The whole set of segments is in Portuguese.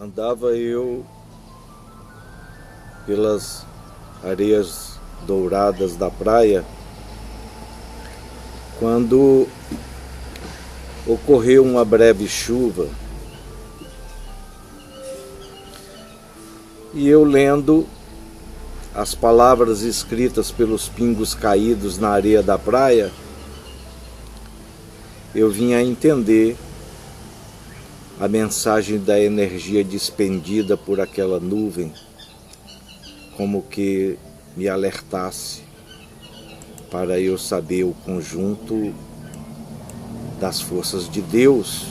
Andava eu pelas areias douradas da praia quando ocorreu uma breve chuva e eu, lendo as palavras escritas pelos pingos caídos na areia da praia, eu vim a entender a mensagem da energia despendida por aquela nuvem, como que me alertasse para eu saber o conjunto das forças de Deus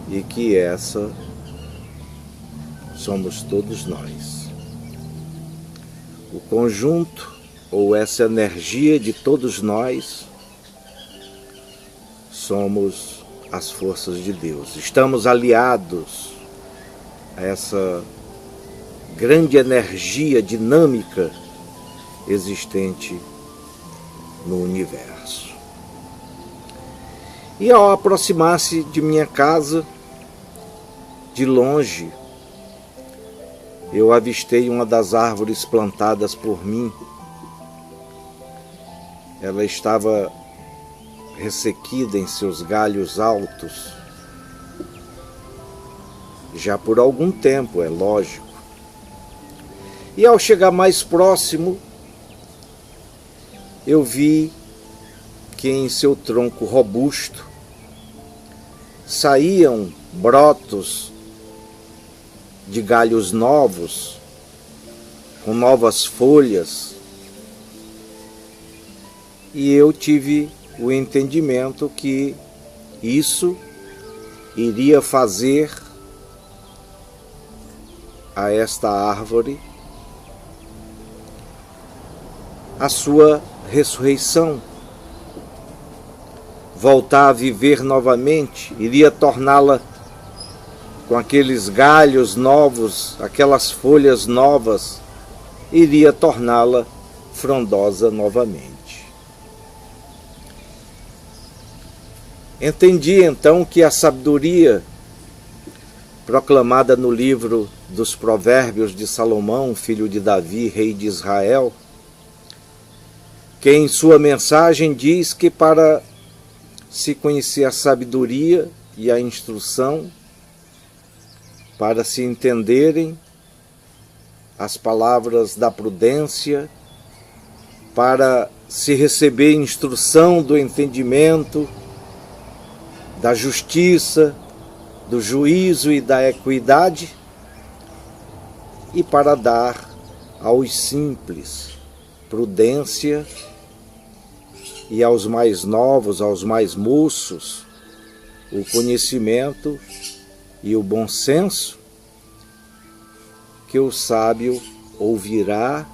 e que essa somos todos nós. O conjunto ou essa energia de todos nós somos as forças de Deus. Estamos aliados a essa grande energia dinâmica existente no universo. E ao aproximar-se de minha casa, de longe, eu avistei uma das árvores plantadas por mim. Ela estava ressequida em seus galhos altos, já por algum tempo, é lógico. E ao chegar mais próximo, eu vi que em seu tronco robusto saíam brotos de galhos novos, com novas folhas, e eu tive o entendimento que isso iria fazer a esta árvore a sua ressurreição, voltar a viver novamente, iria torná-la com aqueles galhos novos, aquelas folhas novas, iria torná-la frondosa novamente. Entendi então que a sabedoria proclamada no livro dos Provérbios de Salomão, filho de Davi, rei de Israel, que em sua mensagem diz que para se conhecer a sabedoria e a instrução, para se entenderem as palavras da prudência, para se receber instrução do entendimento, da justiça, do juízo e da equidade, e para dar aos simples prudência e aos mais novos, aos mais moços, o conhecimento e o bom senso, que o sábio ouvirá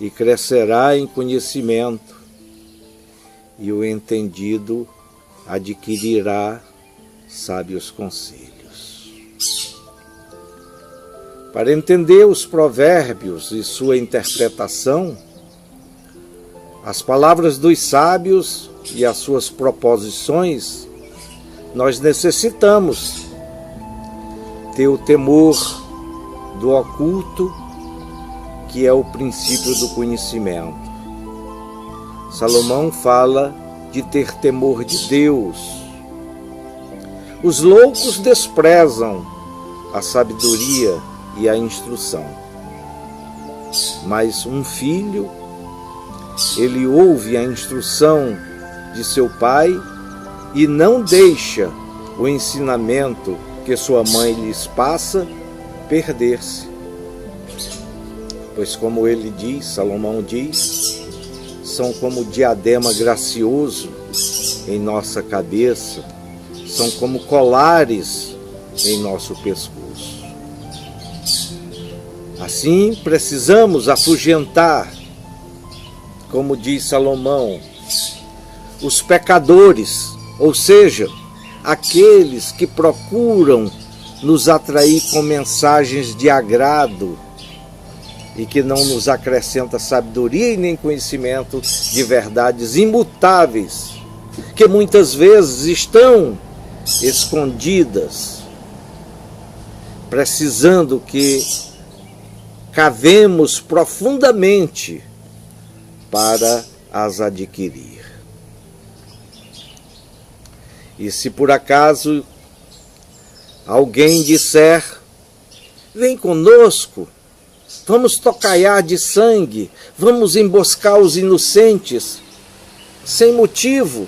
e crescerá em conhecimento, e o entendido adquirirá sábios conselhos. Para entender os provérbios e sua interpretação, as palavras dos sábios e as suas proposições, nós necessitamos ter o temor do oculto, que é o princípio do conhecimento. Salomão fala de ter temor de Deus. Os loucos desprezam a sabedoria e a instrução, mas um filho, ele ouve a instrução de seu pai e não deixa o ensinamento que sua mãe lhes passa perder-se. Pois como ele diz, Salomão diz, são como diadema gracioso em nossa cabeça, são como colares em nosso pescoço. Assim, precisamos afugentar, como diz Salomão, os pecadores, ou seja, aqueles que procuram nos atrair com mensagens de agrado e que não nos acrescenta sabedoria e nem conhecimento de verdades imutáveis, que muitas vezes estão escondidas precisando que cavemos profundamente para as adquirir. E se por acaso alguém disser: vem conosco, vamos tocaiar de sangue, vamos emboscar os inocentes, sem motivo,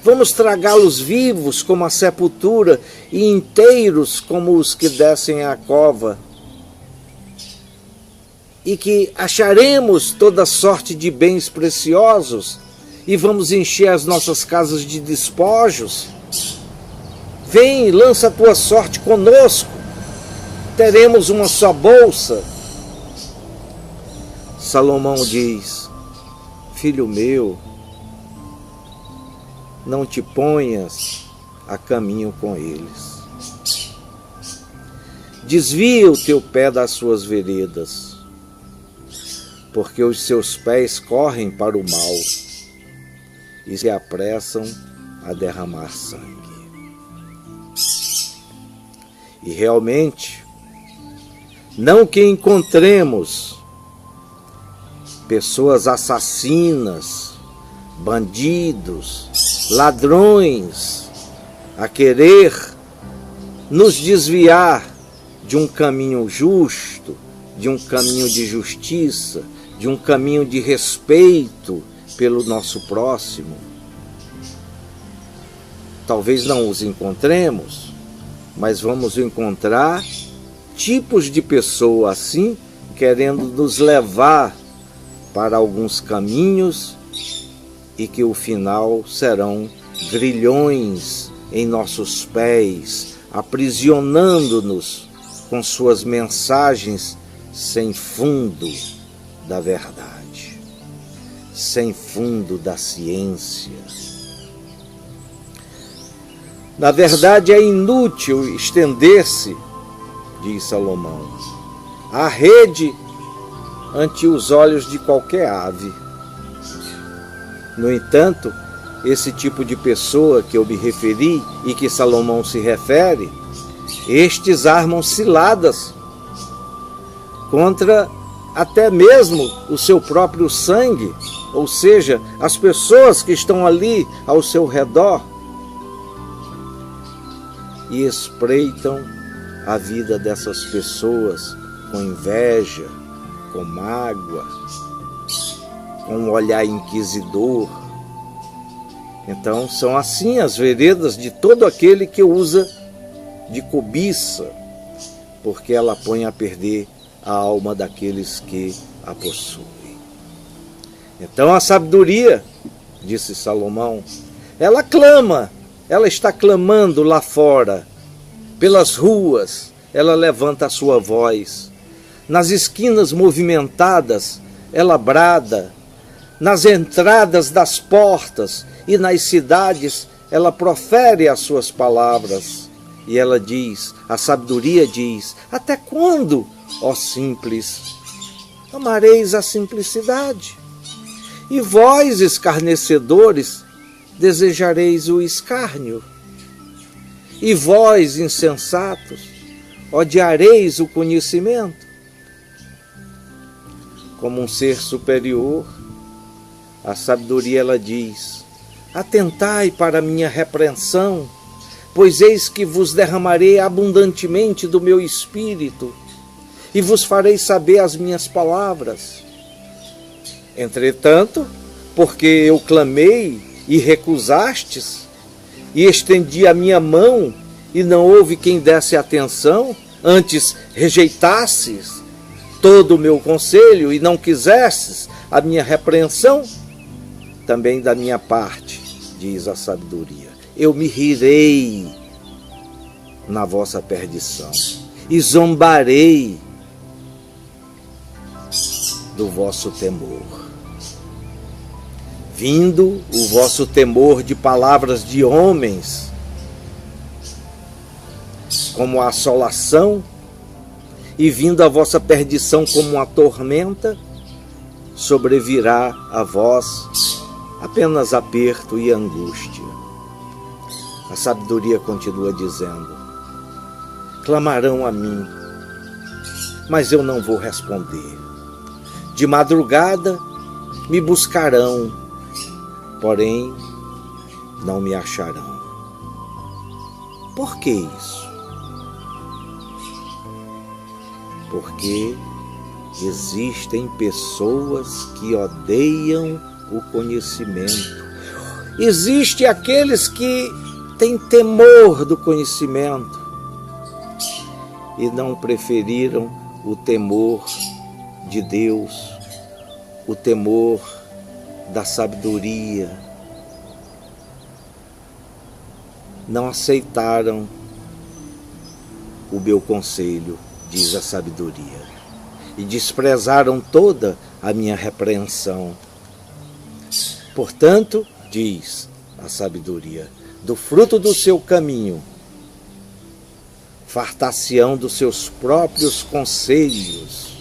vamos tragá-los vivos como a sepultura e inteiros como os que descem à cova, e que acharemos toda sorte de bens preciosos e vamos encher as nossas casas de despojos. Vem, lança a tua sorte conosco, teremos uma só bolsa. Salomão diz: filho meu, não te ponhas a caminho com eles. Desvia o teu pé das suas veredas, porque os seus pés correm para o mal e se apressam a derramar sangue. E realmente, não que encontremos pessoas assassinas, bandidos, ladrões, a querer nos desviar de um caminho justo, de um caminho de justiça, de um caminho de respeito pelo nosso próximo. Talvez não os encontremos, mas vamos encontrar tipos de pessoa assim, querendo nos levar para alguns caminhos e que o final serão grilhões em nossos pés, aprisionando-nos com suas mensagens sem fundo da verdade, sem fundo da ciência. Na verdade, é inútil estender-se, diz Salomão, a rede ante os olhos de qualquer ave. No entanto, esse tipo de pessoa que eu me referi e que Salomão se refere, estes armam ciladas contra até mesmo o seu próprio sangue, ou seja, as pessoas que estão ali ao seu redor, e espreitam a vida dessas pessoas com inveja, com mágoa, com um olhar inquisidor. Então são assim as veredas de todo aquele que usa de cobiça, porque ela põe a perder a alma daqueles que a possuem. Então a sabedoria, disse Salomão, ela clama, ela está clamando lá fora, pelas ruas, ela levanta a sua voz. Nas esquinas movimentadas, ela brada. Nas entradas das portas e nas cidades, ela profere as suas palavras. E ela diz, a sabedoria diz: até quando, ó simples, amareis a simplicidade? E vós, escarnecedores, desejareis o escárnio? E vós, insensatos, odiareis o conhecimento? Como um ser superior, a sabedoria ela diz: atentai para a minha repreensão, pois eis que vos derramarei abundantemente do meu espírito, e vos farei saber as minhas palavras. Entretanto, porque eu clamei e recusastes, e estendi a minha mão, e não houve quem desse atenção, antes rejeitasses todo o meu conselho, e não quisesses a minha repreensão, também da minha parte, diz a sabedoria, eu me rirei na vossa perdição, e zombarei do vosso temor. Vindo o vosso temor de palavras de homens, como a assolação, e vindo a vossa perdição como uma tormenta, sobrevirá a vós apenas aperto e angústia. A sabedoria continua dizendo: clamarão a mim, mas eu não vou responder. De madrugada me buscarão, porém não me acharão. Por que isso? Porque existem pessoas que odeiam o conhecimento. Existem aqueles que têm temor do conhecimento e não preferiram o temor de Deus, o temor da sabedoria. Não aceitaram o meu conselho, diz a sabedoria, e desprezaram toda a minha repreensão. Portanto, diz a sabedoria, do fruto do seu caminho fartar-se-ão dos seus próprios conselhos,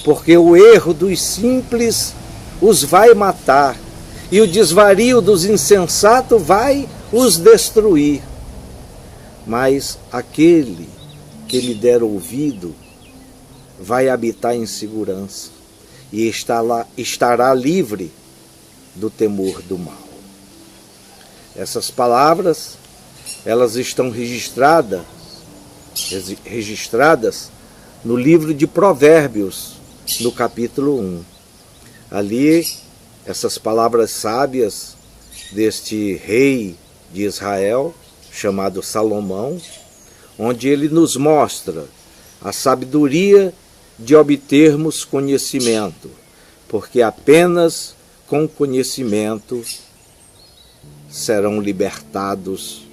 porque o erro dos simples os vai matar, e o desvario dos insensatos vai os destruir. Mas aquele que lhe der ouvido vai habitar em segurança e estará livre do temor do mal. Essas palavras, elas estão registradas no livro de Provérbios, no capítulo 1. Ali, essas palavras sábias deste rei de Israel, chamado Salomão, onde ele nos mostra a sabedoria de obtermos conhecimento, porque apenas com conhecimento serão libertados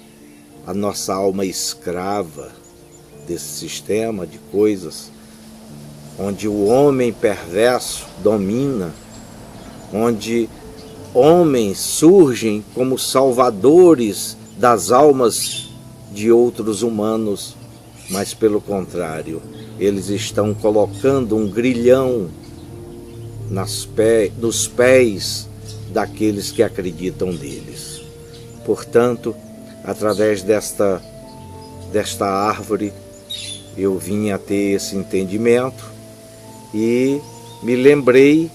a nossa alma escrava desse sistema de coisas, onde o homem perverso domina, onde homens surgem como salvadores das almas de outros humanos, mas pelo contrário, eles estão colocando um grilhão nos pés daqueles que acreditam neles. Portanto, através desta árvore, eu vim a ter esse entendimento e me lembrei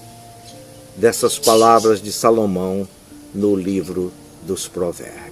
dessas palavras de Salomão no livro dos Provérbios.